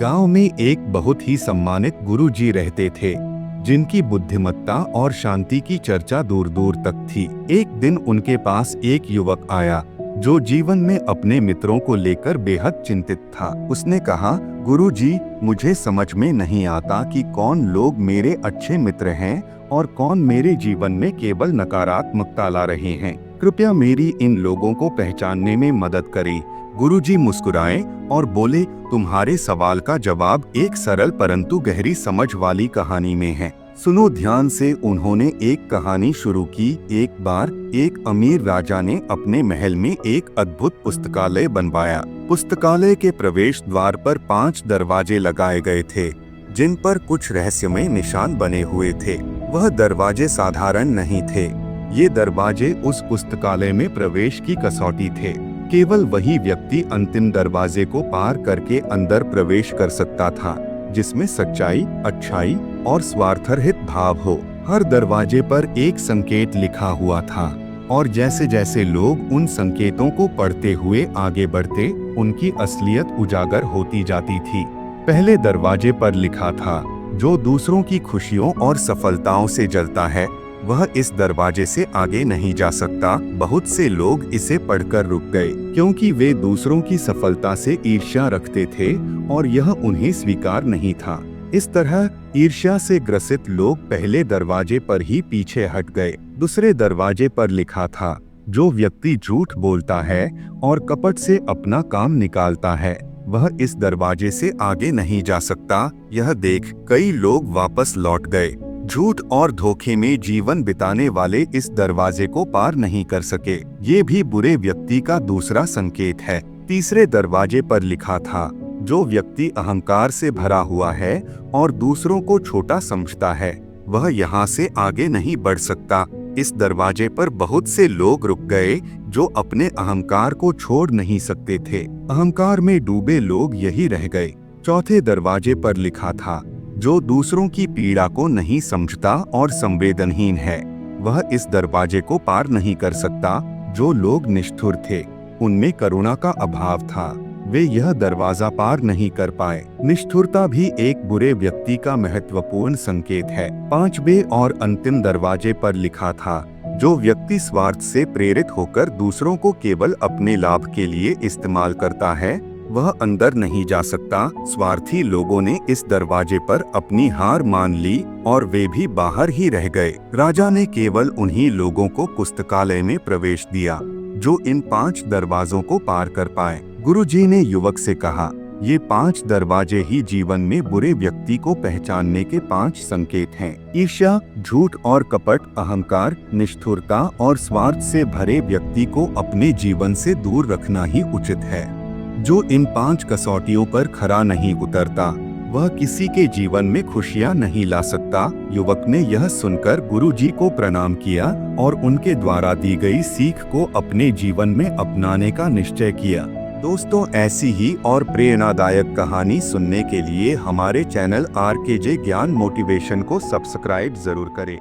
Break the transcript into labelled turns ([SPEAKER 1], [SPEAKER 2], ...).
[SPEAKER 1] गांव में एक बहुत ही सम्मानित गुरुजी रहते थे, जिनकी बुद्धिमत्ता और शांति की चर्चा दूर दूर तक थी। एक दिन उनके पास एक युवक आया जो जीवन में अपने मित्रों को लेकर बेहद चिंतित था। उसने कहा, गुरुजी, मुझे समझ में नहीं आता कि कौन लोग मेरे अच्छे मित्र हैं और कौन मेरे जीवन में केवल नकारात्मकता ला रहे हैं। कृपया मेरी इन लोगों को पहचानने में मदद करें। गुरुजी मुस्कुराए और बोले, तुम्हारे सवाल का जवाब एक सरल परंतु गहरी समझ वाली कहानी में है। सुनो ध्यान से। उन्होंने एक कहानी शुरू की। एक बार एक अमीर राजा ने अपने महल में एक अद्भुत पुस्तकालय बनवाया। पुस्तकालय के प्रवेश द्वार पर 5 दरवाजे लगाए गए थे, जिन पर कुछ रहस्यमय निशान बने हुए थे। वह दरवाजे साधारण नहीं थे। ये दरवाजे उस पुस्तकालय में प्रवेश की कसौटी थे। केवल वही व्यक्ति अंतिम दरवाजे को पार करके अंदर प्रवेश कर सकता था, जिसमें सच्चाई, अच्छाई और स्वार्थरहित भाव हो। हर दरवाजे पर एक संकेत लिखा हुआ था, और जैसे जैसे लोग उन संकेतों को पढ़ते हुए आगे बढ़ते, उनकी असलियत उजागर होती जाती थी। पहले दरवाजे पर लिखा था, जो दूसरों की खुशियों और सफलताओं से जलता है, वह इस दरवाजे से आगे नहीं जा सकता। बहुत से लोग इसे पढ़कर रुक गए, क्योंकि वे दूसरों की सफलता से ईर्ष्या रखते थे और यह उन्हें स्वीकार नहीं था। इस तरह ईर्ष्या से ग्रसित लोग पहले दरवाजे पर ही पीछे हट गए। दूसरे दरवाजे पर लिखा था, जो व्यक्ति झूठ बोलता है और कपट से अपना काम निकालता है, वह इस दरवाजे से आगे नहीं जा सकता। यह देख कई लोग वापस लौट गए। झूठ और धोखे में जीवन बिताने वाले इस दरवाजे को पार नहीं कर सके। ये भी बुरे व्यक्ति का दूसरा संकेत है। तीसरे दरवाजे पर लिखा था, जो व्यक्ति अहंकार से भरा हुआ है और दूसरों को छोटा समझता है, वह यहाँ से आगे नहीं बढ़ सकता। इस दरवाजे पर बहुत से लोग रुक गए, जो अपने अहंकार को छोड़ नहीं सकते थे। अहंकार में डूबे लोग यही रह गए। चौथे दरवाजे पर लिखा था, जो दूसरों की पीड़ा को नहीं समझता और संवेदनहीन है, वह इस दरवाजे को पार नहीं कर सकता। जो लोग निष्ठुर थे, उनमें करुणा का अभाव था, वे यह दरवाजा पार नहीं कर पाए। निष्ठुरता भी एक बुरे व्यक्ति का महत्वपूर्ण संकेत है। 5वें और अंतिम दरवाजे पर लिखा था, जो व्यक्ति स्वार्थ से प्रेरित होकर दूसरों को केवल अपने लाभ के लिए इस्तेमाल करता है, वह अंदर नहीं जा सकता। स्वार्थी लोगों ने इस दरवाजे पर अपनी हार मान ली और वे भी बाहर ही रह गए। राजा ने केवल उन्हीं लोगों को पुस्तकालय में प्रवेश दिया, जो इन 5 दरवाजों को पार कर पाए। गुरुजी ने युवक से कहा, ये 5 दरवाजे ही जीवन में बुरे व्यक्ति को पहचानने के 5 संकेत हैं। ईर्ष्या, झूठ और कपट, अहंकार, निष्ठुरता और स्वार्थ से भरे व्यक्ति को अपने जीवन से दूर रखना ही उचित है। जो इन 5 कसौटियों पर खरा नहीं उतरता, वह किसी के जीवन में खुशियां नहीं ला सकता। युवक ने यह सुनकर गुरुजी को प्रणाम किया और उनके द्वारा दी गई सीख को अपने जीवन में अपनाने का निश्चय किया। दोस्तों, ऐसी ही और प्रेरणादायक कहानी सुनने के लिए हमारे चैनल RKJ ज्ञान मोटिवेशन को सब्सक्राइब जरूर करें।